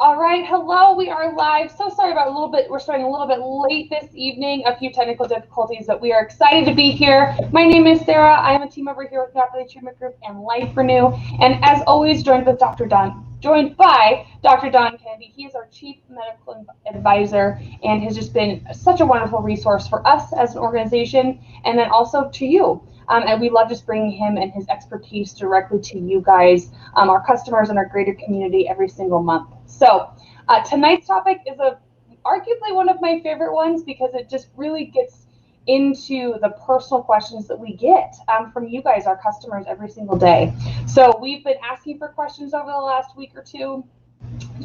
All right, hello, we are live. So sorry about we're starting a little bit late this evening, a few technical difficulties, but we are excited to be here. My name is Sarah. I am a team member here with Nephrology Treatment Group and Life Renew. And as always, joined by Dr. Don Kennedy. He is our Chief Medical Advisor and has just been such a wonderful resource for us as an organization and then also to you. And we love just bringing him and his expertise directly to you guys, our customers and our greater community every single month. So tonight's topic is arguably one of my favorite ones because it just really gets into the personal questions that we get from you guys, our customers, every single day. So we've been asking for questions over the last week or two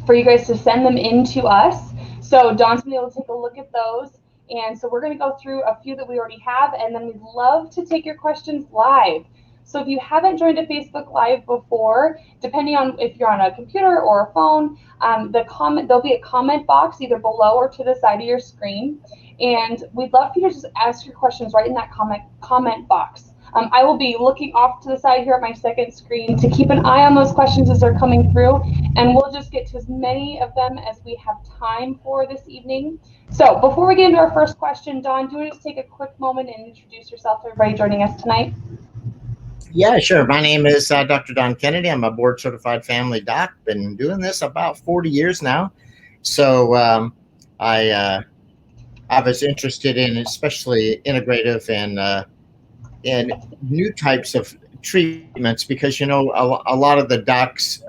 for you guys to send them in to us. So Don's been able to take a look at those. And so we're going to go through a few that we already have, and then we'd love to take your questions live. So if you haven't joined a Facebook Live before, depending on if you're on a computer or a phone, there'll be a comment box either below or to the side of your screen. And we'd love for you to just ask your questions right in that comment box. I will be looking off to the side here at my second screen to keep an eye on those questions as they're coming through, and we'll just get to as many of them as we have time for this evening. So before we get into our first question, Don, do you want to just take a quick moment and introduce yourself to everybody joining us tonight? Yeah, sure. My name is Dr. Don Kennedy. I'm a board-certified family doc. Been doing this about 40 years now. So I was interested in especially integrative and new types of treatments because, you know, a lot of the docs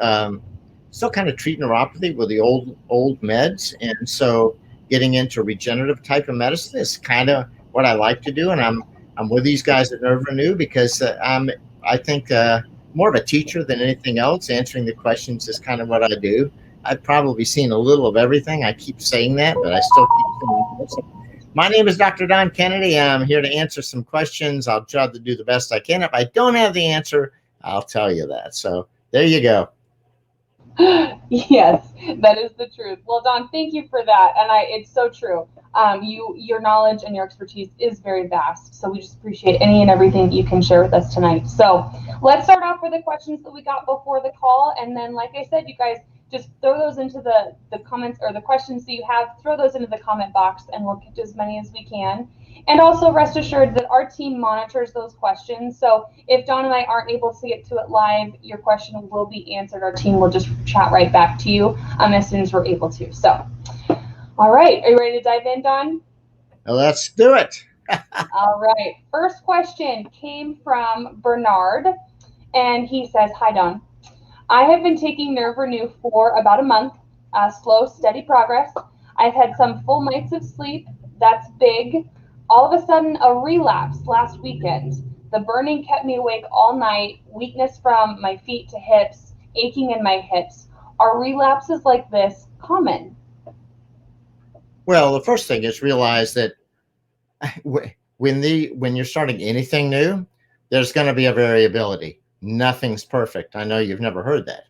still kind of treat neuropathy with the old meds. And so getting into regenerative type of medicine is kind of what I like to do. And I'm with these guys at Nerve Renew because I think more of a teacher than anything else. Answering the questions is kind of what I do. I've probably seen a little of everything. I keep saying that, but I still keep saying it. My name is Dr. Don Kennedy. I'm here to answer some questions. I'll try to do the best I can. If I don't have the answer, I'll tell you that. So there you go. Yes, that is the truth. Well, Don, thank you for that. And it's so true. Your knowledge and your expertise is very vast. So we just appreciate any and everything you can share with us tonight. So let's start off with the questions that we got before the call. And then, like I said, you guys just throw those into the comments or the questions that you have, throw those into the comment box and we'll get to as many as we can. And also rest assured that our team monitors those questions. So if Don and I aren't able to get to it live, your question will be answered. Our team will just chat right back to you as soon as we're able to. So, all right. Are you ready to dive in, Don? Let's do it. All right. First question came from Bernard, and he says, "Hi, Don. I have been taking Nerve Renew for about a month, slow, steady progress. I've had some full nights of sleep. That's big. All of a sudden, a relapse last weekend. The burning kept me awake all night, weakness from my feet to hips, aching in my hips. Are relapses like this common?" Well, the first thing is realize that when you're starting anything new, there's going to be a variability. Nothing's perfect. I know you've never heard that.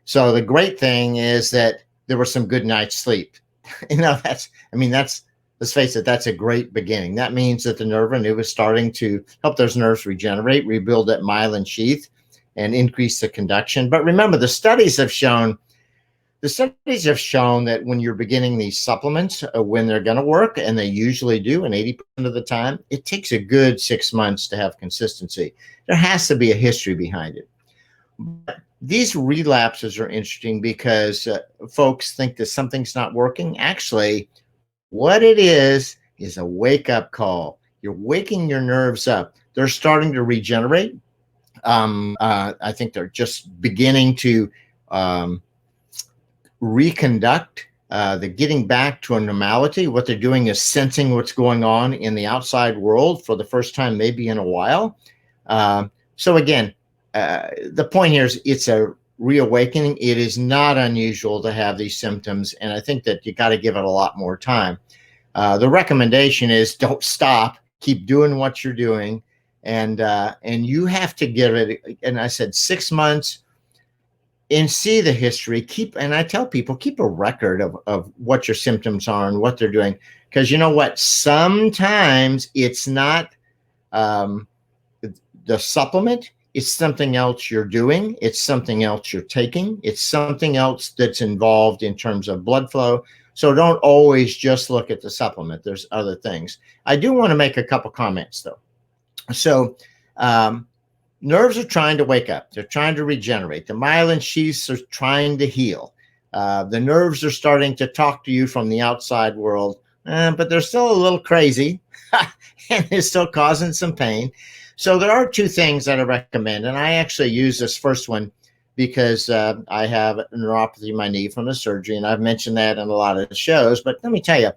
So the great thing is that there was some good night's sleep. Let's face it, that's a great beginning. That means that the Nerve Renew is starting to help those nerves regenerate, rebuild that myelin sheath, and increase the conduction. But remember, the studies have shown that when you're beginning these supplements, when they're going to work, and they usually do, and 80% of the time, it takes a good 6 months to have consistency. There has to be a history behind it. But these relapses are interesting because folks think that something's not working. Actually, what it is a wake-up call. You're waking your nerves up. They're starting to regenerate. I think they're just beginning to reconduct. They're getting back to a normality. What they're doing is sensing what's going on in the outside world for the first time, maybe in a while. So again, the point here is it's a reawakening. It is not unusual to have these symptoms, and I think that you got to give it a lot more time. The recommendation is don't stop. Keep doing what you're doing, and you have to give it. And I said 6 months. And see the history. And I tell people, keep a record of what your symptoms are and what they're doing. Because you know what? Sometimes it's not the supplement. It's something else you're doing. It's something else you're taking. It's something else that's involved in terms of blood flow. So don't always just look at the supplement. There's other things. I do want to make a couple comments though. So nerves are trying to wake up. They're trying to regenerate. The myelin sheaths are trying to heal. The nerves are starting to talk to you from the outside world, but they're still a little crazy and they're still causing some pain. So there are two things that I recommend, and I actually use this first one because I have a neuropathy in my knee from the surgery, and I've mentioned that in a lot of the shows. But let me tell you,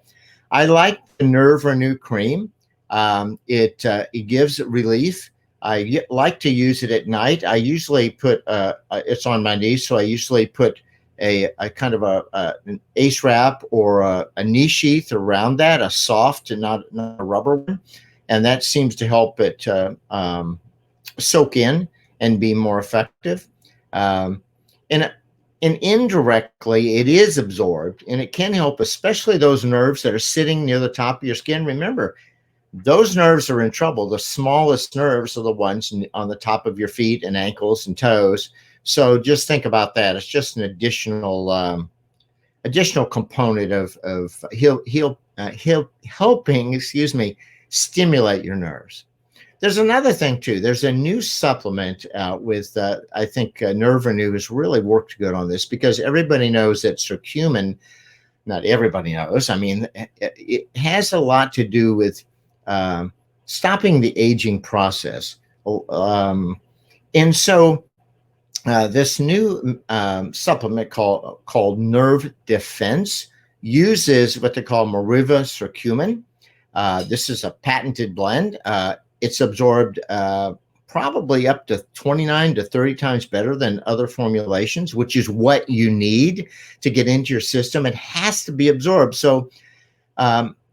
I like the Nerve Renew cream. It gives relief. I like to use it at night. I usually put it's on my knee, so I usually put a kind of an ACE wrap or a knee sheath around that, a soft and not a rubber one. And that seems to help it soak in and be more effective. And indirectly, it is absorbed, and it can help, especially those nerves that are sitting near the top of your skin. Remember, those nerves are in trouble. The smallest nerves are the ones on the top of your feet and ankles and toes. So just think about that. It's just an additional component of helping, stimulate your nerves. There's another thing too. There's a new supplement with, I think Nerve Renew has really worked good on this, because everybody knows that curcumin, not everybody knows. I mean, it has a lot to do with stopping the aging process. And so this new supplement called Nerve Defense uses what they call Meriva curcumin. This is a patented blend. It's absorbed probably up to 29 to 30 times better than other formulations, which is what you need to get into your system. It has to be absorbed. So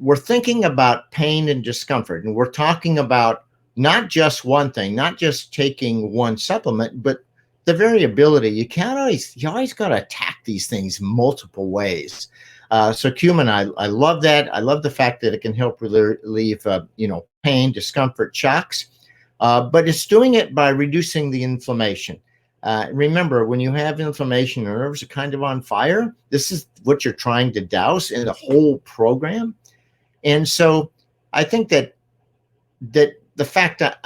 we're thinking about pain and discomfort, and we're talking about not just one thing, not just taking one supplement, but the variability. You always got to attack these things multiple ways. So curcumin, I love that. I love the fact that it can help relieve, pain, discomfort, shocks, but it's doing it by reducing the inflammation. Remember, when you have inflammation, your nerves are kind of on fire. This is what you're trying to douse in the whole program. And so I think that the fact that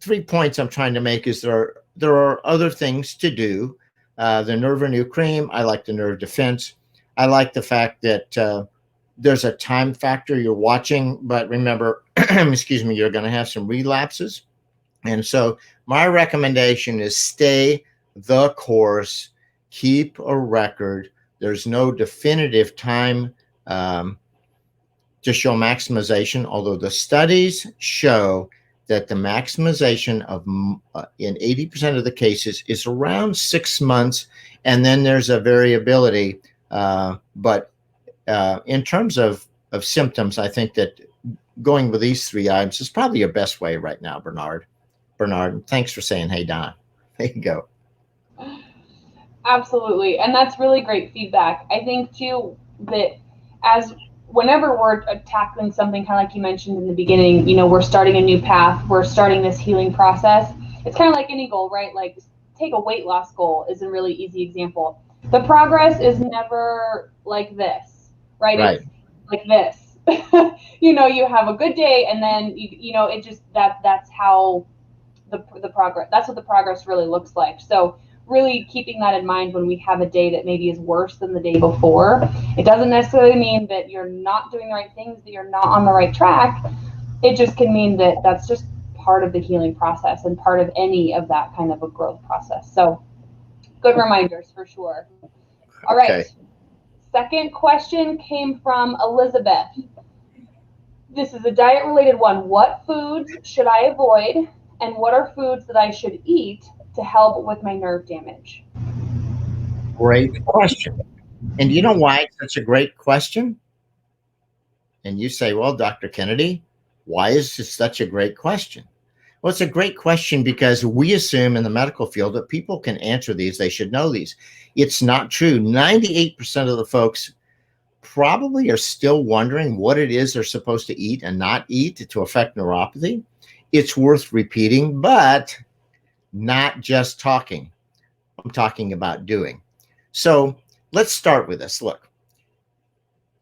3 points I'm trying to make is there are other things to do. The Nerve Renew cream, I like the Nerve Defense. I like the fact that there's a time factor you're watching, but remember, you're going to have some relapses. And so my recommendation is stay the course, keep a record. There's no definitive time to show maximization, although the studies show that the maximization of in 80% of the cases is around 6 months, and then there's a variability. But in terms of symptoms, I think that going with these 3 items is probably your best way right now, Bernard. Bernard, thanks for saying, hey, Don. There you go. Absolutely. And that's really great feedback. I think, too, that whenever we're tackling something, kind of like you mentioned in the beginning, we're starting a new path, we're starting this healing process. It's kind of like any goal, right? Like, take a weight loss goal is a really easy example. The progress is never like this, right? Right. It's like this. You have a good day, and then it just that's how the progress. That's what the progress really looks like. So really keeping that in mind when we have a day that maybe is worse than the day before. It doesn't necessarily mean that you're not doing the right things, that you're not on the right track. It just can mean that that's just part of the healing process and part of any of that kind of a growth process. So good reminders for sure. All right. Okay. Second question came from Elizabeth. This is a diet-related one. What foods should I avoid, and what are foods that I should eat to help with my nerve damage? Great question. And you know why it's such a great question? And you say, well, Dr. Kennedy, why is this such a great question? Well, it's a great question because we assume in the medical field that people can answer these. They should know these. It's not true. 98% of the folks probably are still wondering what it is they're supposed to eat and not eat to affect neuropathy. It's worth repeating, but not just talking. I'm talking about doing. So let's start with this. Look,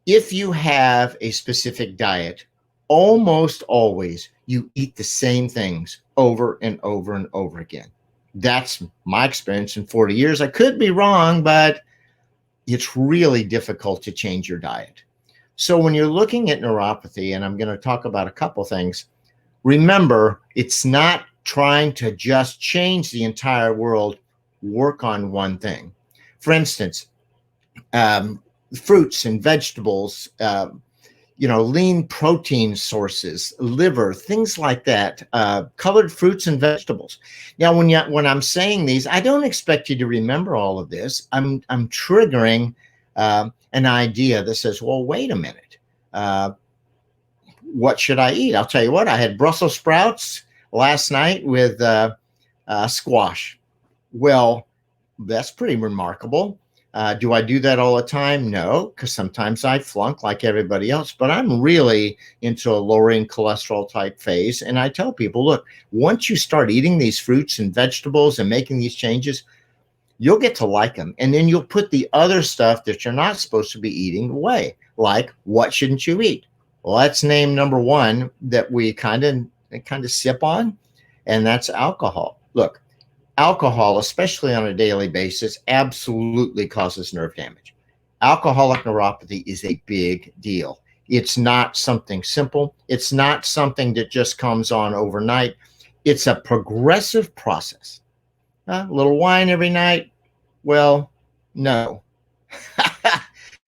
if you have a specific diet, almost always you eat the same things over and over and over again. That's my experience in 40 years. I could be wrong, but it's really difficult to change your diet. So when you're looking at neuropathy, and I'm going to talk about a couple things, remember, it's not trying to just change the entire world, work on one thing. For instance, fruits and vegetables, lean protein sources, liver, things like that, colored fruits and vegetables. Now, when I'm saying these, I don't expect you to remember all of this. I'm triggering an idea that says, well, wait a minute. What should I eat? I'll tell you what, I had Brussels sprouts last night with squash. Well, that's pretty remarkable. Do I do that all the time? No, because sometimes I flunk like everybody else, but I'm really into a lowering cholesterol type phase. And I tell people, look, once you start eating these fruits and vegetables and making these changes, you'll get to like them. And then you'll put the other stuff that you're not supposed to be eating away. Like, what shouldn't you eat? Well, let's name number one that we kind of sip on, and that's alcohol. Look, alcohol, especially on a daily basis, absolutely causes nerve damage. Alcoholic neuropathy is a big deal. It's not something simple. It's not something that just comes on overnight. It's a progressive process. A little wine every night? Well, no.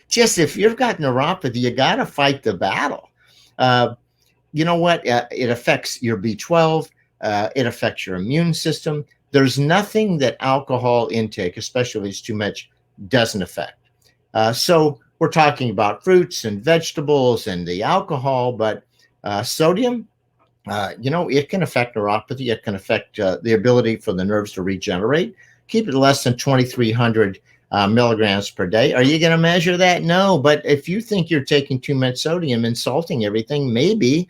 Just if you've got neuropathy, you got to fight the battle. You know what? It affects your B12. It affects your immune system. There's nothing that alcohol intake, especially if it's too much, doesn't affect. So we're talking about fruits and vegetables and the alcohol, but sodium, it can affect neuropathy. It can affect the ability for the nerves to regenerate. Keep it less than 2,300 milligrams per day. Are you going to measure that? No, but if you think you're taking too much sodium and salting everything, maybe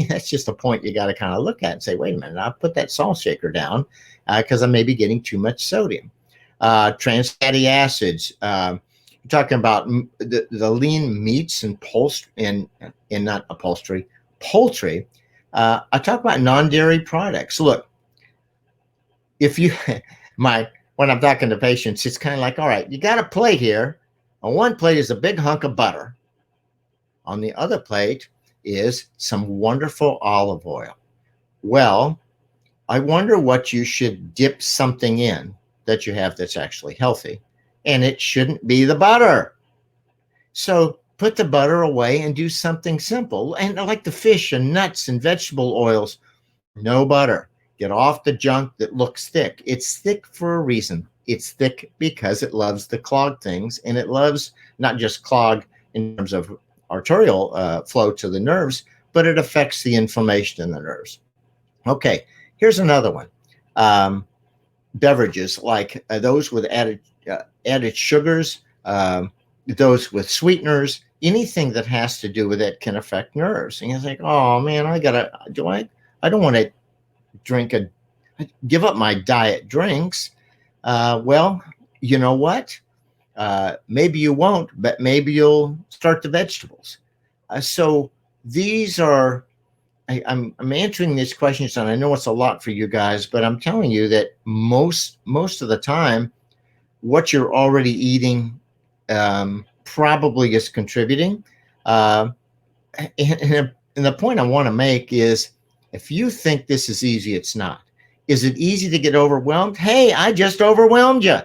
that's just a point you got to kind of look at and say, wait a minute, I'll put that salt shaker down because I may be getting too much sodium. Trans fatty acids. You're talking about the lean meats and not upholstery, poultry. I talk about non-dairy products. Look, if you, when I'm talking to patients, it's kind of like, all right, you got a plate here. On one plate is a big hunk of butter. On the other plate is some wonderful olive oil. Well, I wonder what you should dip something in that you have that's actually healthy. And it shouldn't be the butter. So put the butter away and do something simple. And like the fish and nuts and vegetable oils, no butter. Get off the junk that looks thick. It's thick for a reason. It's thick because it loves to clog things, and it loves not just clog in terms of arterial flow to the nerves, but it affects the inflammation in the nerves. Okay, here's another one. Beverages like those with added sugars, those with sweeteners, anything that has to do with it can affect nerves. And you're like, oh man, I don't want to give up my diet drinks. Well, you know what? Maybe you won't, but maybe you'll start the vegetables. So these are, I'm answering these questions, and I know it's a lot for you guys, but I'm telling you that most of the time, what you're already eating probably is contributing. And the point I want to make is, if you think this is easy, it's not. Is it easy to get overwhelmed? Hey, I just overwhelmed you.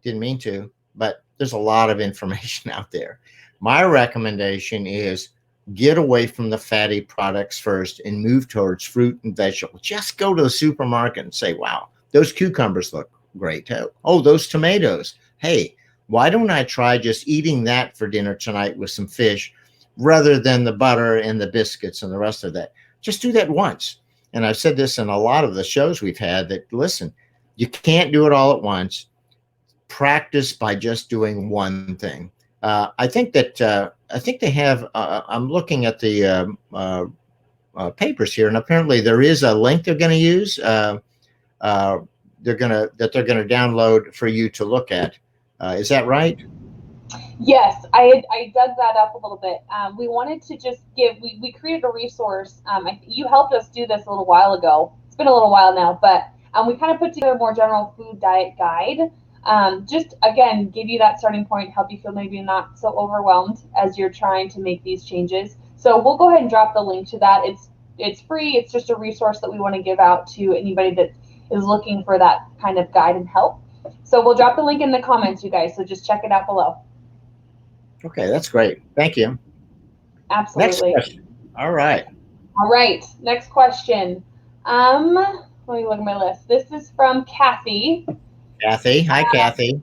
Didn't mean to, but there's a lot of information out there. My recommendation is get away from the fatty products first and move towards fruit and vegetables. Just go to the supermarket and say, wow, those cucumbers look great. Oh, those tomatoes. Hey, why don't I try just eating that for dinner tonight with some fish rather than the butter and the biscuits and the rest of that? Just do that once. And I've said this in a lot of the shows we've had, that, listen, you can't do it all at once. Practice by just doing one thing. I think they have, I'm looking at the papers here, and apparently there is a link they're going to use they're gonna download for you to look at. Is that right? Yes, I dug that up a little bit. We wanted to just we created a resource. You helped us do this a little while ago. It's been a little while now, but we kind of put together a more general food diet guide. Just again, give you that starting point, help you feel maybe not so overwhelmed as you're trying to make these changes. So we'll go ahead and drop the link to that. It's free. It's just a resource that we want to give out to anybody that is looking for that kind of guide and help. So we'll drop the link in the comments, you guys. So just check it out below. Okay, that's great. Thank you. Absolutely. Next question. All right. All right. Next question. Let me look at my list. This is from Kathy. Kathy. Hi, Kathy.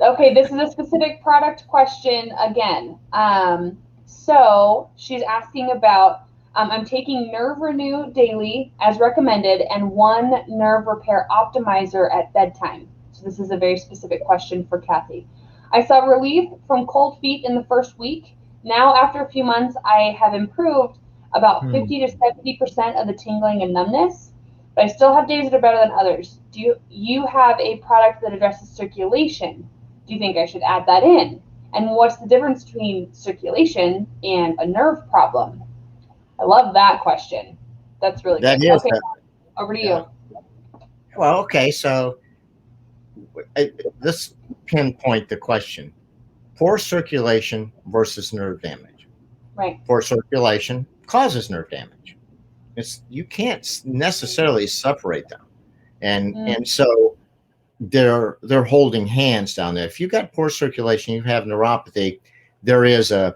Okay, this is a specific product question again. So she's asking about, I'm taking Nerve Renew daily as recommended and one Nerve Repair Optimizer at bedtime. So this is a very specific question for Kathy. I saw relief from cold feet in the first week. Now, after a few months, I have improved about 50 to 70% of the tingling and numbness, but I still have days that are better than others. Do you have a product that addresses circulation? Do you think I should add that in? And what's the difference between circulation and a nerve problem? I love that question. That's really good. That is. Okay, over to you. Well, okay, so let's pinpoint the question. Poor circulation versus nerve damage. Right. Poor circulation causes nerve damage. You can't necessarily separate them. And so they're holding hands down there. If you've got poor circulation, you have neuropathy, there is a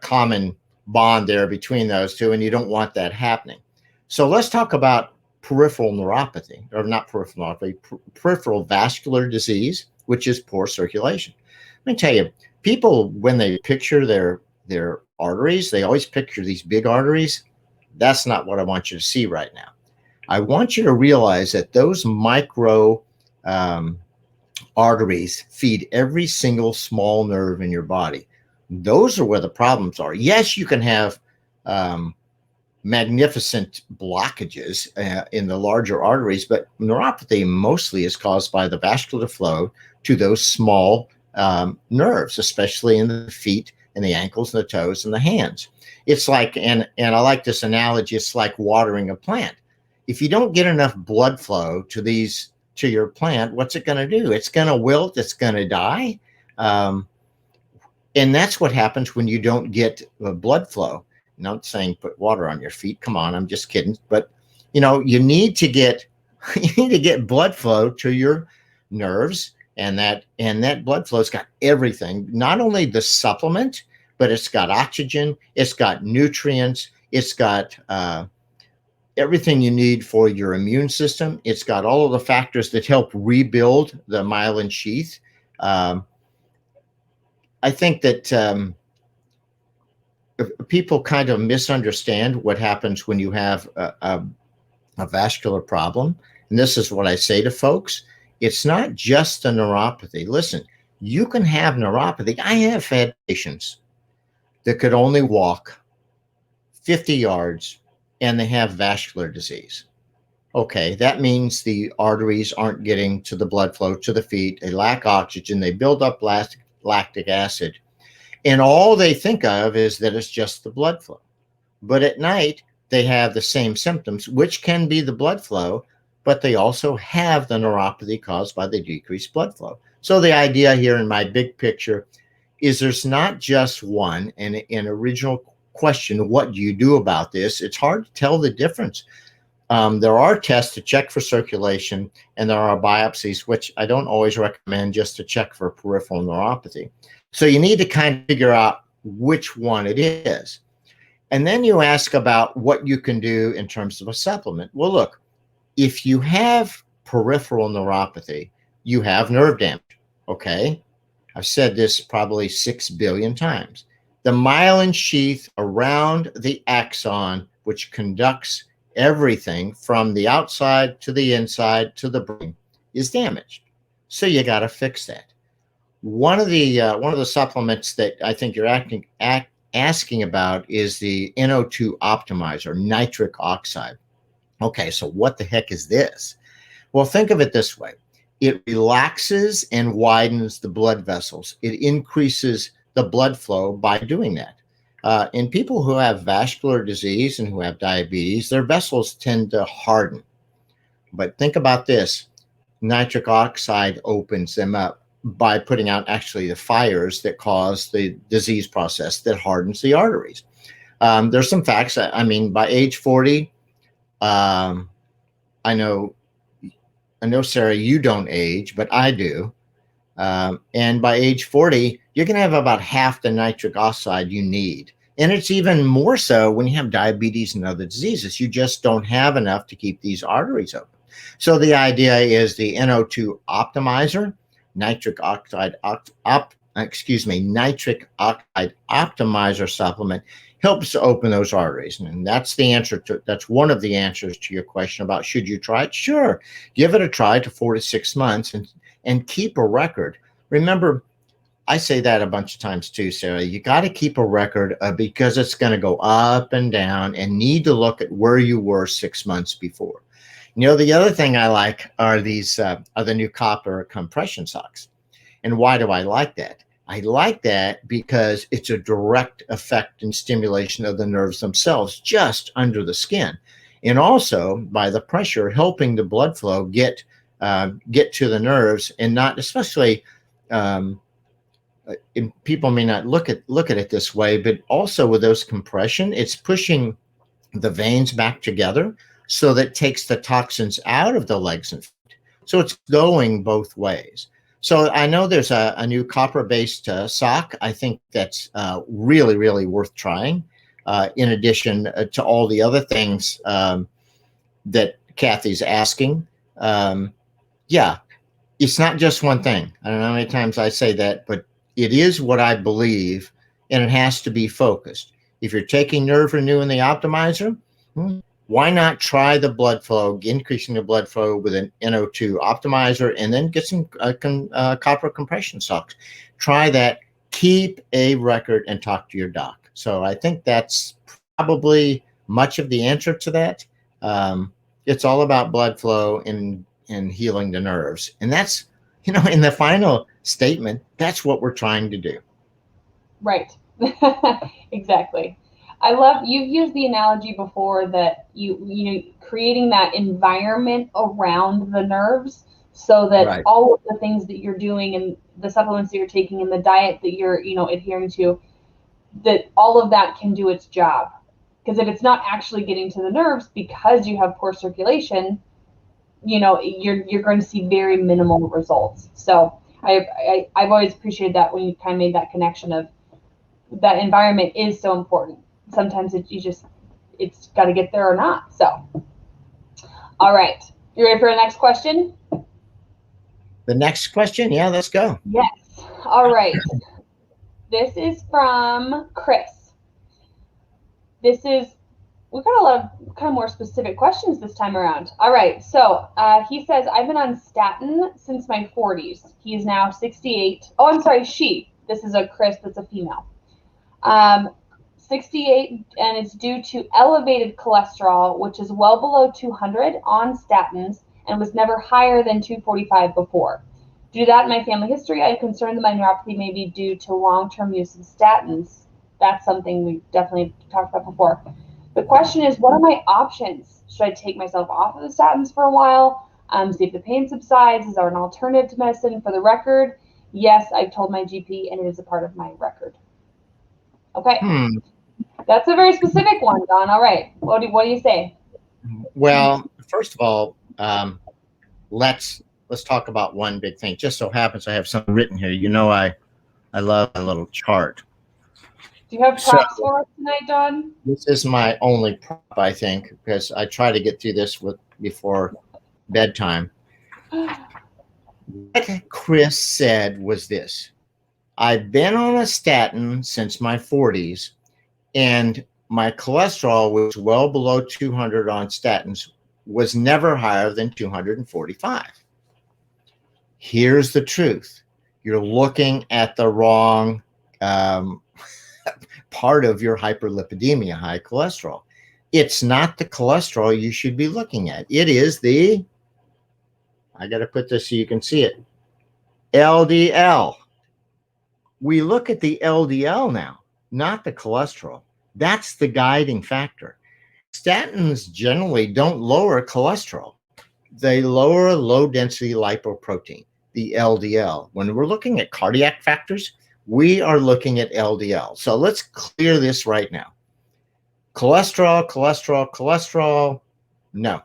common bond there between those two, and you don't want that happening. So let's talk about peripheral neuropathy, or not peripheral neuropathy, peripheral vascular disease, which is poor circulation. Let me tell you, people, when they picture their arteries, they always picture these big arteries. That's not what I want you to see right now. I want you to realize that those micro arteries feed every single small nerve in your body. Those are where the problems are. Yes, you can have magnificent blockages in the larger arteries, but neuropathy mostly is caused by the vascular flow to those small nerves, especially in the feet and the ankles and the toes and the hands. It's like, and I like this analogy, it's like watering a plant. If you don't get enough blood flow to your plant, what's it going to do? It's going to wilt, it's going to die. And that's what happens when you don't get blood flow. I'm not saying put water on your feet. Come on, I'm just kidding. But you need to get blood flow to your nerves, and that blood flow's got everything. Not only the supplement, but it's got oxygen, it's got nutrients, it's got everything you need for your immune system. It's got all of the factors that help rebuild the myelin sheath. I think that people kind of misunderstand what happens when you have a vascular problem. And this is what I say to folks. It's not just a neuropathy. Listen, you can have neuropathy. I have had patients that could only walk 50 yards and they have vascular disease. Okay, that means the arteries aren't getting to the blood flow to the feet. They lack oxygen. They build up lactic acid. And all they think of is that it's just the blood flow. But at night, they have the same symptoms, which can be the blood flow, but they also have the neuropathy caused by the decreased blood flow. So the idea here in my big picture is there's not just one. And an original question, what do you do about this? It's hard to tell the difference. There are tests to check for circulation, and there are biopsies, which I don't always recommend just to check for peripheral neuropathy. So you need to kind of figure out which one it is. And then you ask about what you can do in terms of a supplement. Well, look, if you have peripheral neuropathy, you have nerve damage, okay? I've said this probably 6 billion times. The myelin sheath around the axon, which conducts everything from the outside to the inside to the brain, is damaged. So you got to fix that. One of the supplements that I think you're asking about is the NO2 optimizer, nitric oxide. Okay, so what the heck is this? Well, think of it this way. It relaxes and widens the blood vessels. It increases the blood flow by doing that. In people who have vascular disease and who have diabetes, their vessels tend to harden. But think about this. Nitric oxide opens them up by putting out actually the fires that cause the disease process that hardens the arteries. There's some facts. I mean, by age 40, um, I know, Sarah, you don't age, but I do. And by age 40, you're going to have about half the nitric oxide you need. And it's even more so when you have diabetes and other diseases. You just don't have enough to keep these arteries open. So the idea is the NO2 optimizer, nitric oxide optimizer supplement helps to open those arteries. And that's one of the answers to your question about should you try it? Sure. Give it a try to 4 to 6 months and keep a record. Remember, I say that a bunch of times too, Sarah. You got to keep a record because it's going to go up and down, and need to look at where you were 6 months before. The other thing I like are the new copper compression socks. And why do I like that? I like that because it's a direct effect and stimulation of the nerves themselves just under the skin. And also by the pressure, helping the blood flow get to the nerves, and not especially people may not look at it this way, but also with those compression, it's pushing the veins back together so that takes the toxins out of the legs and feet. So it's going both ways. So I know there's a new copper-based sock. I think that's really, really worth trying. In addition to all the other things that Kathy's asking. Yeah, it's not just one thing. I don't know how many times I say that, but it is what I believe, and it has to be focused. If you're taking Nerve Renew in the optimizer, why not try the blood flow, increasing the blood flow with an NO2 optimizer, and then get some copper compression socks. Try that. Keep a record and talk to your doc. So I think that's probably much of the answer to that. It's all about blood flow and healing the nerves. And that's, in the final statement, that's what we're trying to do. Right. Exactly. I love, you've used the analogy before that you creating that environment around the nerves so that Right. all of the things that you're doing and the supplements that you're taking and the diet that you're, adhering to, that all of that can do its job. Because if it's not actually getting to the nerves because you have poor circulation, you're going to see very minimal results. So I've always appreciated that when you kind of made that connection of that environment is so important. Sometimes it's got to get there or not. So, all right. You ready for the next question? The next question? Yeah, let's go. Yes. All right. This is from Chris. We've got a lot of kind of more specific questions this time around. All right. So he says, I've been on statin since my 40s. He is now 68. Oh, I'm sorry. This is a Chris that's a female. 68, and it's due to elevated cholesterol, which is well below 200 on statins and was never higher than 245 before. Due to that in my family history, I'm concerned that my neuropathy may be due to long-term use of statins. That's something we definitely talked about before. The question is, what are my options? Should I take myself off of the statins for a while, see if the pain subsides? Is there an alternative to medicine? For the record, yes, I've told my GP, and it is a part of my record. Okay. That's a very specific one, Don. All right. What do you say? Well, first of all, let's talk about one big thing. Just so happens I have something written here. I love a little chart. Do you have props for us tonight, Don? This is my only prop, I think, because I try to get through this before bedtime. What Chris said was this: I've been on a statin since my 40s, and my cholesterol was well below 200 on statins, was never higher than 245. Here's the truth. You're looking at the wrong part of your hyperlipidemia, high cholesterol. It's not the cholesterol you should be looking at. It is the, I got to put this so you can see it, LDL. We look at the LDL now, not the cholesterol. That's the guiding factor. Statins generally don't lower cholesterol. They lower low density lipoprotein, the LDL. When we're looking at cardiac factors, we are looking at LDL. So let's clear this right now. Cholesterol, cholesterol, cholesterol. No.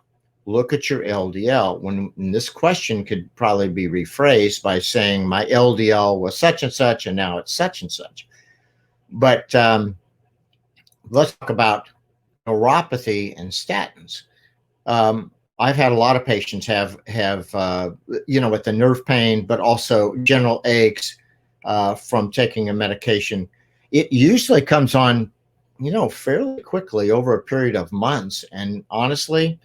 Look at your LDL. When this question could probably be rephrased by saying my LDL was such and such, and now it's such and such. But let's talk about neuropathy and statins. I've had a lot of patients have with the nerve pain, but also general aches from taking a medication. It usually comes on, fairly quickly over a period of months. And honestly,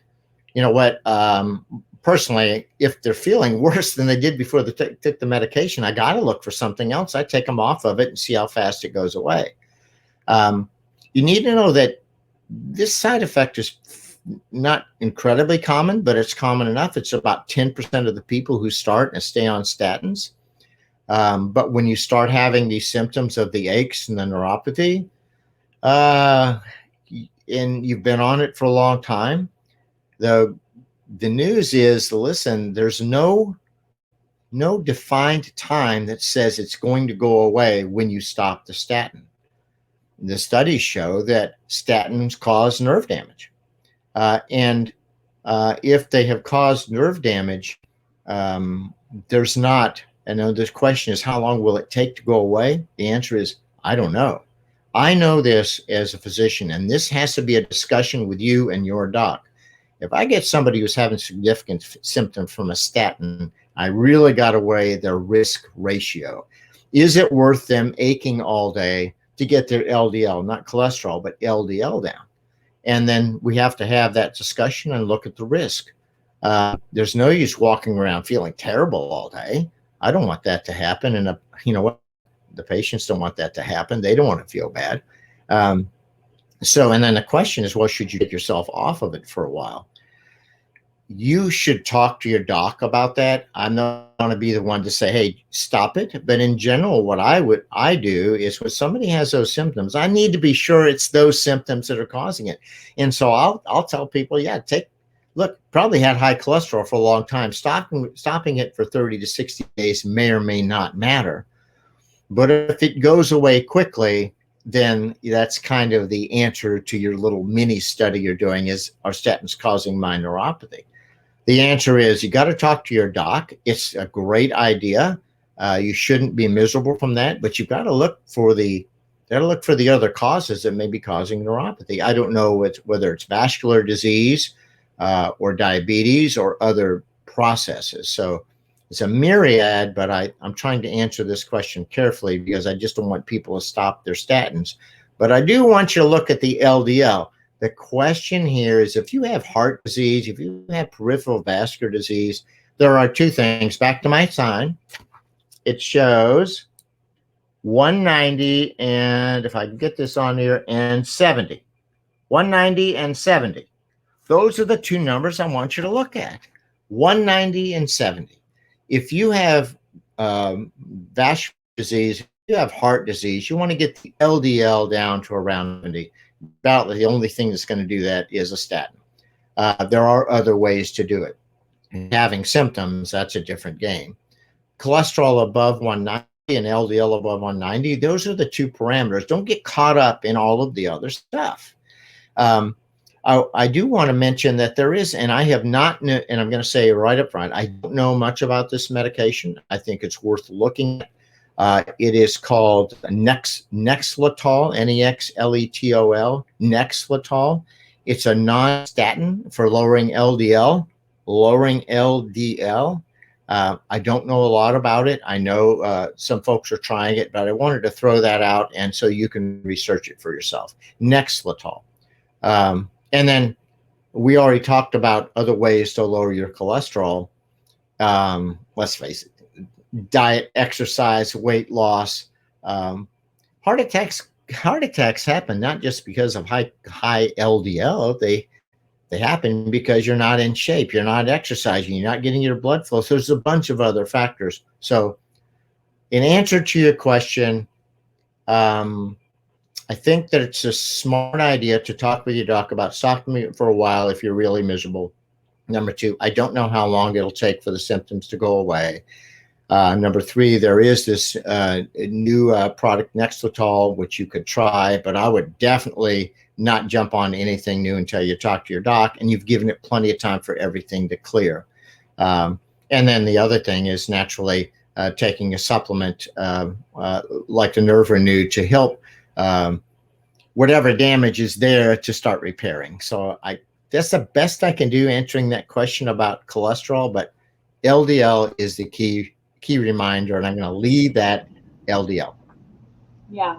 personally, if they're feeling worse than they did before they took the medication, I got to look for something else. I take them off of it and see how fast it goes away. You need to know that this side effect is not incredibly common, but it's common enough. It's about 10% of the people who start and stay on statins. But when you start having these symptoms of the aches and the neuropathy, and you've been on it for a long time, the news is, listen, there's no defined time that says it's going to go away when you stop the statin. The studies show that statins cause nerve damage. And if they have caused nerve damage, there's not, this question is, how long will it take to go away? The answer is, I don't know. I know this as a physician, and this has to be a discussion with you and your doc. If I get somebody who's having significant symptoms from a statin, I really got to weigh their risk ratio. Is it worth them aching all day to get their LDL, not cholesterol, but LDL down? And then we have to have that discussion and look at the risk. There's no use walking around feeling terrible all day. I don't want that to happen. And the patients don't want that to happen. They don't want to feel bad. And then the question is, well, should you get yourself off of it for a while? You should talk to your doc about that. I'm not going to be the one to say, hey, stop it. But in general, what I do is when somebody has those symptoms, I need to be sure it's those symptoms that are causing it. And so I'll tell people, look, probably had high cholesterol for a long time. Stopping it for 30 to 60 days may or may not matter. But if it goes away quickly, then that's kind of the answer to your little mini study you're doing is, are statins causing my neuropathy? The answer is, you got to talk to your doc. It's a great idea. You shouldn't be miserable from that, but you've got to look for the other causes that may be causing neuropathy. I don't know whether it's vascular disease or diabetes or other processes. So it's a myriad, but I'm trying to answer this question carefully because I just don't want people to stop their statins. But I do want you to look at the LDL. The question here is, if you have heart disease, if you have peripheral vascular disease, there are two things. Back to my sign. It shows 190, and if I can get this on here, and 70. 190 and 70. Those are the two numbers I want you to look at. 190 and 70. If you have vascular disease, if you have heart disease, you want to get the LDL down to around 70. About the only thing that's going to do that is a statin. There are other ways to do it. Having symptoms, that's a different game. Cholesterol above 190 and LDL above 190, those are the two parameters. Don't get caught up in all of the other stuff. I do want to mention that there is, and I have not, and I'm going to say right up front, I don't know much about this medication. I think it's worth looking at. It is called Nexletol, Nexletol, Nexletol. It's a non-statin for lowering LDL. I don't know a lot about it. I know some folks are trying it, but I wanted to throw that out, and so you can research it for yourself. Nexletol. And then we already talked about other ways to lower your cholesterol. Let's face it, diet, exercise, weight loss. Heart attacks heart attacks happen not just because of high LDL. They happen because you're not in shape, you're not exercising, you're not getting your blood flow. So there's a bunch of other factors. So in answer to your question, I think that it's a smart idea to talk with your doc about stopping it for a while if you're really miserable. Number two, I don't know how long it'll take for the symptoms to go away. Number three, there is this new product, Nexletol, which you could try, but I would definitely not jump on anything new until you talk to your doc and you've given it plenty of time for everything to clear. And then the other thing is naturally taking a supplement like the Nerve Renew to help whatever damage is there to start repairing. So that's the best I can do answering that question about cholesterol, but LDL is the key reminder, and I'm going to leave that LDL. Yeah.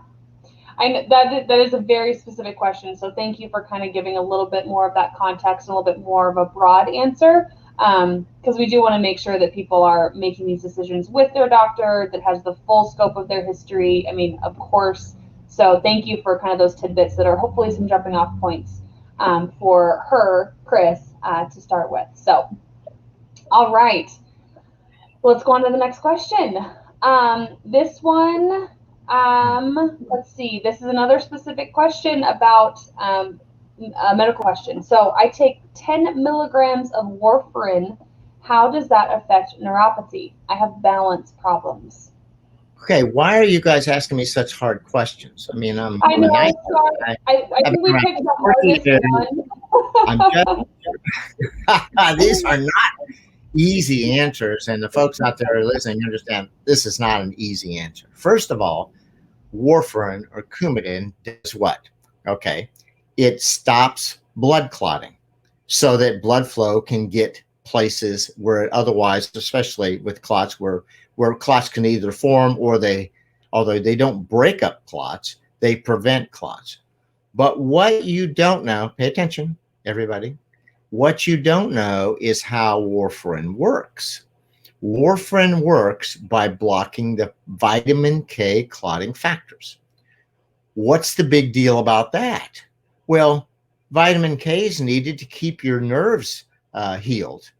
I know that is a very specific question. So thank you for kind of giving a little bit more of that context and a little bit more of a broad answer. Because we do want to make sure that people are making these decisions with their doctor that has the full scope of their history. I mean, of course. So thank you for kind of those tidbits that are hopefully some jumping off points for her, Chris, to start with. So, all right. Let's go on to the next question. This one, let's see. This is another specific question about a medical question. So I take 10 milligrams of warfarin. How does that affect neuropathy? I have balance problems. Okay, why are you guys asking me such hard questions? I mean, I know. I think we picked the hardest one. These are not easy answers, and the folks out there are listening understand this is not an easy answer. First of all, warfarin or Coumadin does what? Okay, it stops blood clotting so that blood flow can get places where it otherwise, especially with clots, where clots can either form or although they don't break up clots, they prevent clots. But what you don't know, pay attention, everybody. What you don't know is how warfarin works. Warfarin works by blocking the vitamin K clotting factors. What's the big deal about that? Well, vitamin K is needed to keep your nerves healed.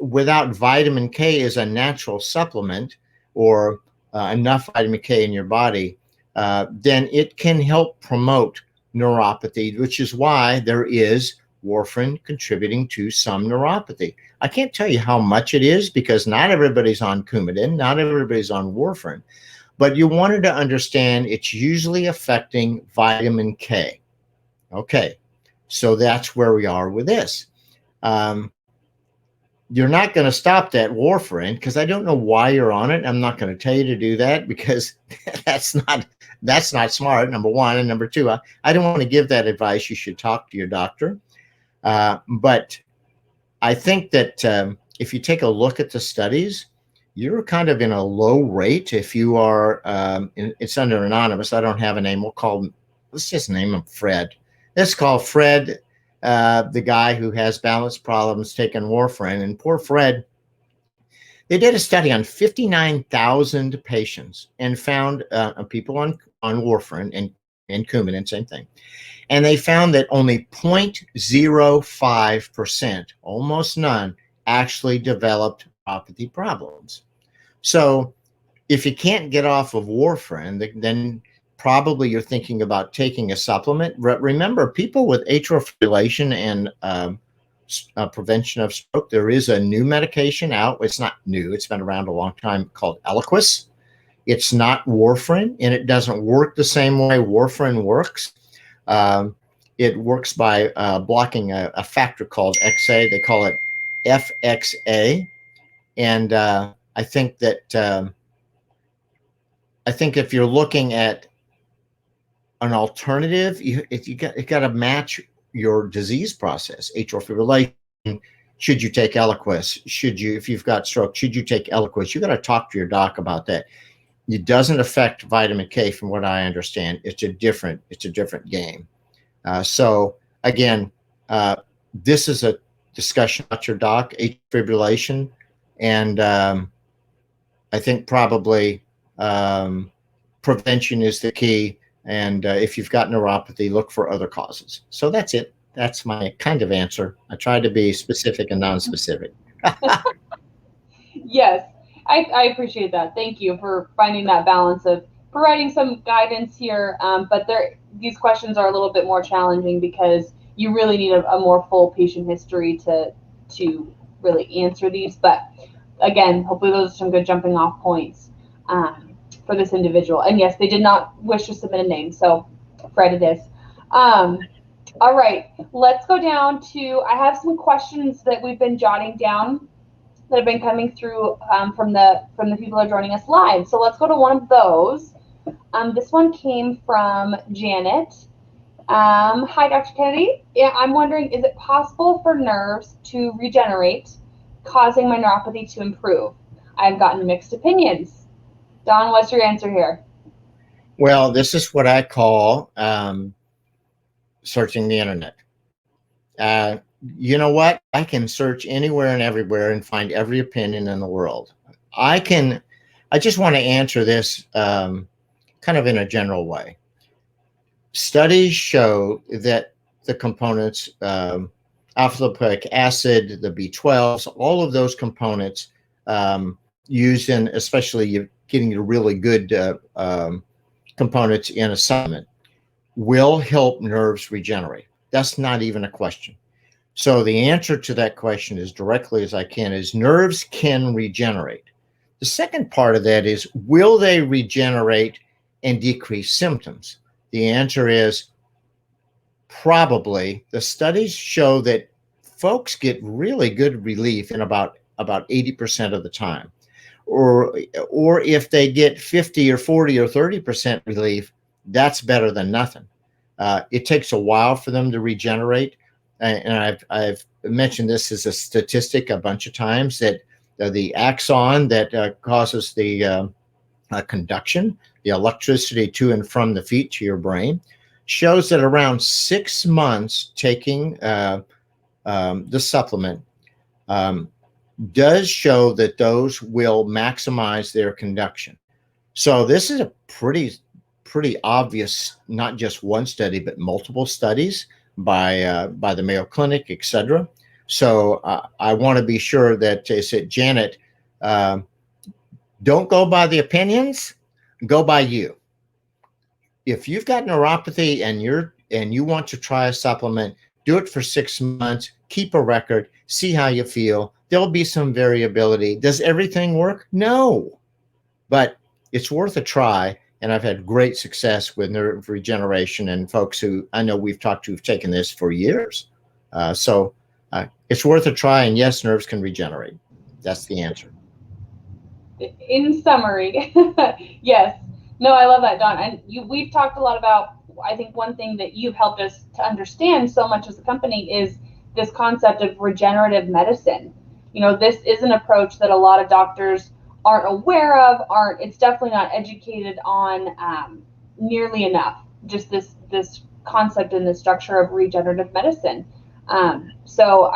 Without vitamin K as a natural supplement or enough vitamin K in your body, then it can help promote neuropathy, which is why there is warfarin contributing to some neuropathy. I can't tell you how much it is because not everybody's on Coumadin, not everybody's on warfarin, but you wanted to understand it's usually affecting vitamin K. Okay, so that's where we are with this. You're not going to stop that warfarin because I don't know why you're on it. I'm not going to tell you to do that because that's not smart, number one. And number two, I don't want to give that advice. You should talk to your doctor. But I think that if you take a look at the studies, you're kind of in a low rate. If you are, it's under anonymous. I don't have a name. Let's just name him Fred. Let's call Fred the guy who has balance problems taking warfarin. And poor Fred, they did a study on 59,000 patients and found people on warfarin and Coumadin, same thing. And they found that only 0.05%, almost none, actually developed neuropathy problems. So if you can't get off of warfarin, then probably you're thinking about taking a supplement. Remember, people with atrial fibrillation and prevention of stroke, there is a new medication out. It's not new. It's been around a long time called Eliquis. It's not warfarin, and it doesn't work the same way warfarin works. It works by blocking a factor called XA. They call it FXA. And I think that if you're looking at an alternative, you got to match your disease process. Atrial fibrillation, should you take Eliquis? If you've got stroke, should you take Eliquis? You got to talk to your doc about that. It doesn't affect vitamin K, from what I understand. It's a different game. So again, this is a discussion about your doc, atrial fibrillation, and I think probably prevention is the key. And if you've got neuropathy, look for other causes. So that's it. That's my kind of answer. I try to be specific and non-specific. Yes, I appreciate that. Thank you for finding that balance of providing some guidance here. But these questions are a little bit more challenging because you really need a more full patient history to really answer these. But again, hopefully those are some good jumping off points for this individual. And yes, they did not wish to submit a name, so Fred it is. All right, let's go down to, I have some questions that we've been jotting down that have been coming through from the people that are joining us live. So let's go to one of those. This one came from Janet. Hi, Dr. Kennedy. Yeah, I'm wondering, is it possible for nerves to regenerate, causing my neuropathy to improve? I've gotten mixed opinions. Don, what's your answer here? Well, this is what I call searching the internet. You know what? I can search anywhere and everywhere and find every opinion in the world. I just want to answer this kind of in a general way. Studies show that the components, alpha-lipoic acid, the B12s, all of those components used in, especially getting the really good components in a supplement, will help nerves regenerate. That's not even a question. So the answer to that question, as directly as I can, is nerves can regenerate. The second part of that is, will they regenerate and decrease symptoms? The answer is probably. The studies show that folks get really good relief in about 80% of the time. Or if they get 50 or 40 or 30% relief, that's better than nothing. It takes a while for them to regenerate. And I've mentioned this as a statistic a bunch of times, that the axon that causes the conduction, the electricity to and from the feet to your brain, shows that around 6 months taking the supplement does show that those will maximize their conduction. So this is a pretty obvious, not just one study, but multiple studies by the Mayo Clinic, etc. So I want to be sure that, Janet, don't go by the opinions, go by you. If you've got neuropathy and you want to try a supplement, do it for 6 months, keep a record, see how you feel. There'll be some variability. Does everything work? No, but it's worth a try. And I've had great success with nerve regeneration and folks who I know we've talked to who've taken this for years. So it's worth a try. And yes, nerves can regenerate. That's the answer. In summary, yes. No, I love that, Don. And we've talked a lot about, I think one thing that you've helped us to understand so much as a company is this concept of regenerative medicine. You know, this is an approach that a lot of doctors aren't aware of, it's definitely not educated on nearly enough, just this concept and the structure of regenerative medicine. So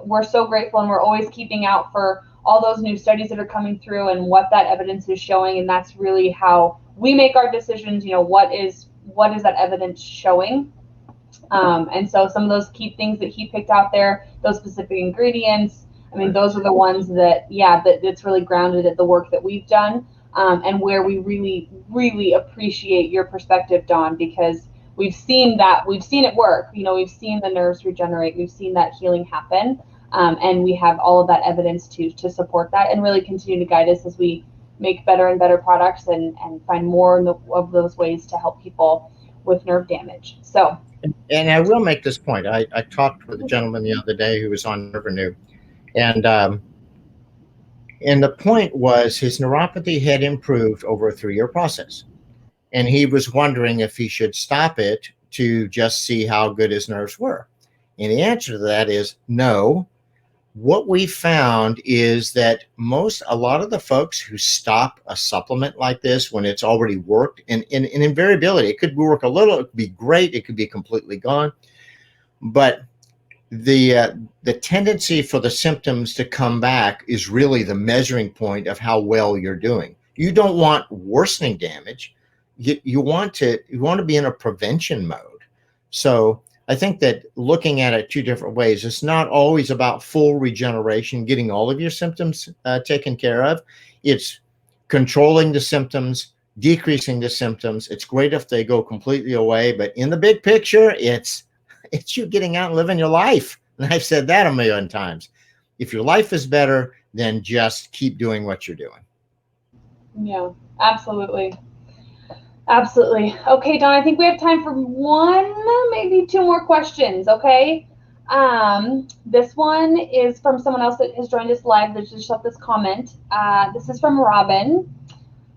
we're so grateful, and we're always keeping out for all those new studies that are coming through and what that evidence is showing. And that's really how we make our decisions. You know, what is that evidence showing? And so some of those key things that he picked out there, those specific ingredients, I mean, those are the ones that it's really grounded at the work that we've done, and where we really, really appreciate your perspective, Don, because we've seen it work. You know, we've seen the nerves regenerate, we've seen that healing happen, and we have all of that evidence to support that, and really continue to guide us as we make better and better products and find more of those ways to help people with nerve damage. So. And I will make this point. I talked with a gentleman the other day who was on Nervenew. And the point was his neuropathy had improved over a 3-year process. And he was wondering if he should stop it to just see how good his nerves were. And the answer to that is no. What we found is that a lot of the folks who stop a supplement like this when it's already worked, and in variability, it could work a little, it could be great, it could be completely gone. But the tendency for the symptoms to come back is really the measuring point of how well you're doing. You don't want worsening damage. you want to be in a prevention mode. So I think that looking at it two different ways, it's not always about full regeneration, getting all of your symptoms taken care of. It's controlling the symptoms, decreasing the symptoms. It's great if they go completely away, but in the big picture, it's you getting out and living your life. And I've said that a million times. If your life is better, then just keep doing what you're doing. Yeah, absolutely. Absolutely. Okay, Don, I think we have time for one, maybe two more questions, okay? This one is from someone else that has joined us live that just left this comment. This is from Robin.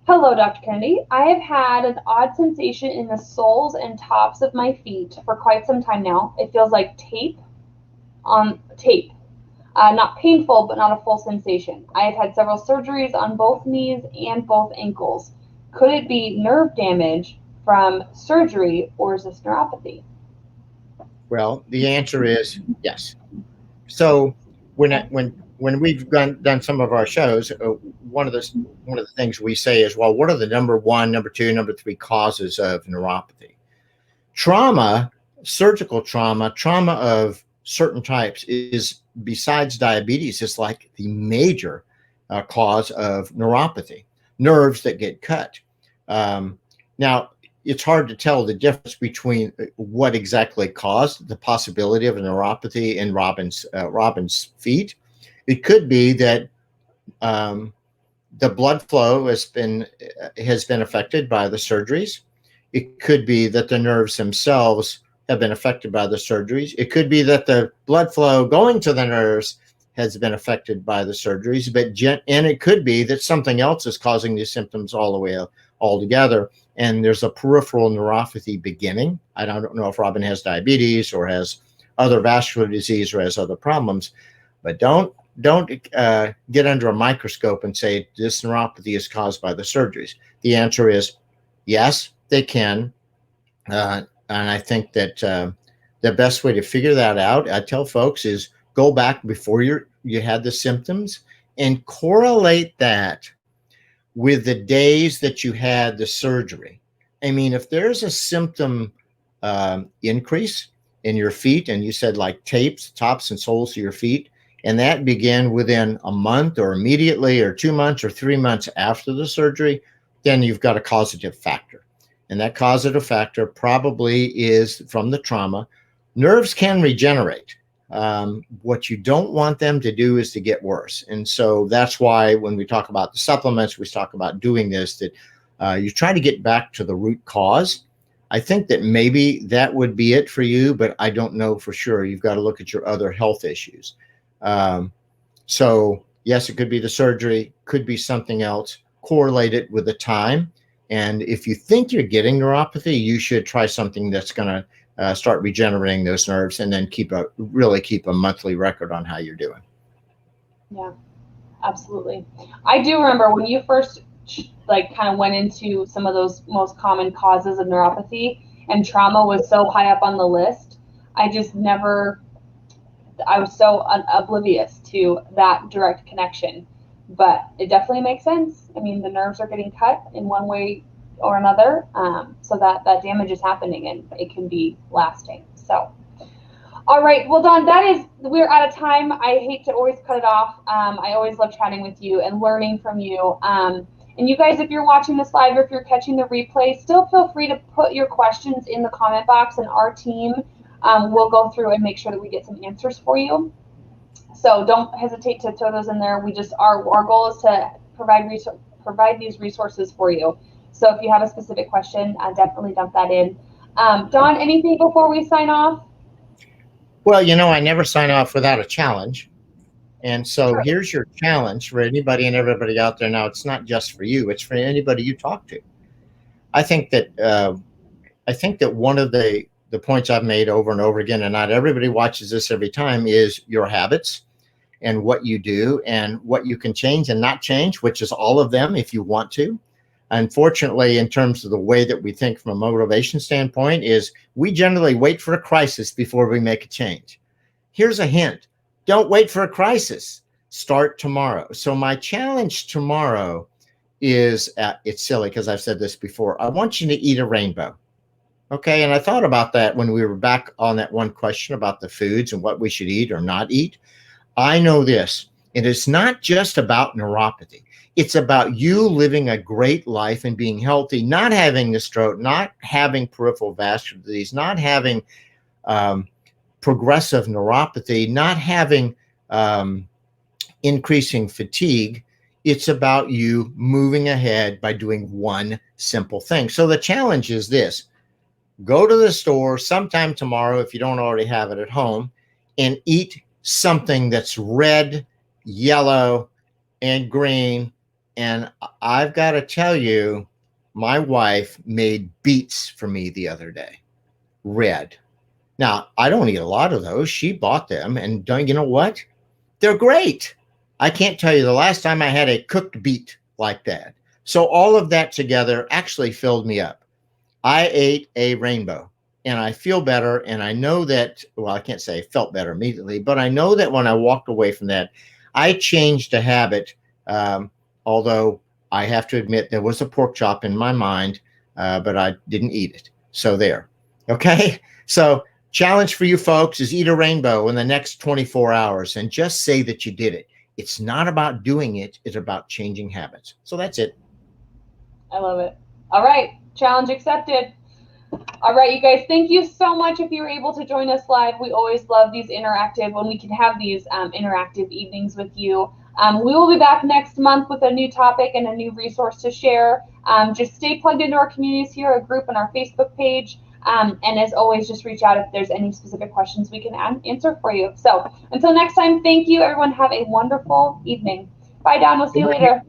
Hello, Dr. Kennedy. I have had an odd sensation in the soles and tops of my feet for quite some time now. It feels like tape on tape. Not painful, but not a full sensation. I have had several surgeries on both knees and both ankles. Could it be nerve damage from surgery, or is this neuropathy? Well, the answer is yes. So when we've done some of our shows, one of the things we say is, well, what are the number one, number two, number three causes of neuropathy? Trauma, surgical trauma of certain types is, besides diabetes, is like the major cause of neuropathy. Nerves that get cut. Now, it's hard to tell the difference between what exactly caused the possibility of a neuropathy in Robin's feet. It could be that the blood flow has been affected by the surgeries. It could be that the nerves themselves have been affected by the surgeries. It could be that the blood flow going to the nerves has been affected by the surgeries, and it could be that something else is causing these symptoms all together, and there's a peripheral neuropathy beginning. I don't know if Robin has diabetes or has other vascular disease or has other problems, but don't get under a microscope and say this neuropathy is caused by the surgeries. The answer is yes, they can, and I think that the best way to figure that out, I tell folks, is go back before you had the symptoms and correlate that with the days that you had the surgery. I mean, if there's a symptom increase in your feet, and you said like tapes, tops and soles of your feet, and that began within a month or immediately or 2 months or 3 months after the surgery, then you've got a causative factor. And that causative factor probably is from the trauma. Nerves can regenerate. What you don't want them to do is to get worse. And so that's why when we talk about the supplements, we talk about doing this, that you try to get back to the root cause. I think that maybe that would be it for you, but I don't know for sure. You've got to look at your other health issues. So yes, it could be the surgery, could be something else, correlate it with the time. And if you think you're getting neuropathy, you should try something that's going to start regenerating those nerves, and then keep a monthly record on how you're doing. Yeah, absolutely. I do remember when you first kind of went into some of those most common causes of neuropathy, and trauma was so high up on the list. I was so oblivious to that direct connection, but it definitely makes sense. I mean, the nerves are getting cut in one way or another, so that damage is happening, and it can be lasting. So, all right, well, Don, we're out of time. I hate to always cut it off. I always love chatting with you and learning from you. And you guys, if you're watching this live or if you're catching the replay, still feel free to put your questions in the comment box, and our team will go through and make sure that we get some answers for you. So don't hesitate to throw those in there. Our goal is to provide these resources for you. So if you have a specific question, definitely dump that in. Don, anything before we sign off? Well, I never sign off without a challenge. And so Here's your challenge for anybody and everybody out there. Now, it's not just for you, it's for anybody you talk to. I think that one of the points I've made over and over again, and not everybody watches this every time, is your habits and what you do and what you can change and not change, which is all of them if you want to. Unfortunately, in terms of the way that we think from a motivation standpoint, is we generally wait for a crisis before we make a change. Here's a hint. Don't wait for a crisis. Start tomorrow. So my challenge tomorrow is, it's silly because I've said this before. I want you to eat a rainbow. Okay. And I thought about that when we were back on that one question about the foods and what we should eat or not eat. I know this. It is not just about neuropathy. It's about you living a great life and being healthy, not having the stroke, not having peripheral vascular disease, not having progressive neuropathy, not having increasing fatigue. It's about you moving ahead by doing one simple thing. So the challenge is this: go to the store sometime tomorrow, if you don't already have it at home, and eat something that's red, yellow, and green. And I've got to tell you, my wife made beets for me the other day, red. Now, I don't eat a lot of those. She bought them, and you know what? They're great. I can't tell you the last time I had a cooked beet like that. So all of that together actually filled me up. I ate a rainbow, and I feel better. And I know that, well, I can't say I felt better immediately, but I know that when I walked away from that, I changed a habit. Although I have to admit there was a pork chop in my mind, but I didn't eat it. So there. Okay. So challenge for you folks is eat a rainbow in the next 24 hours and just say that you did it. It's not about doing it. It's about changing habits. So that's it. I love it. All right. Challenge accepted. All right, you guys, thank you so much if you were able to join us live. We always love these interactive, when we can have these interactive evenings with you. We will be back next month with a new topic and a new resource to share. Just stay plugged into our communities here, a group on our Facebook page. And as always, just reach out if there's any specific questions we can answer for you. So until next time, thank you, everyone. Have a wonderful evening. Bye, Don. We'll see you later.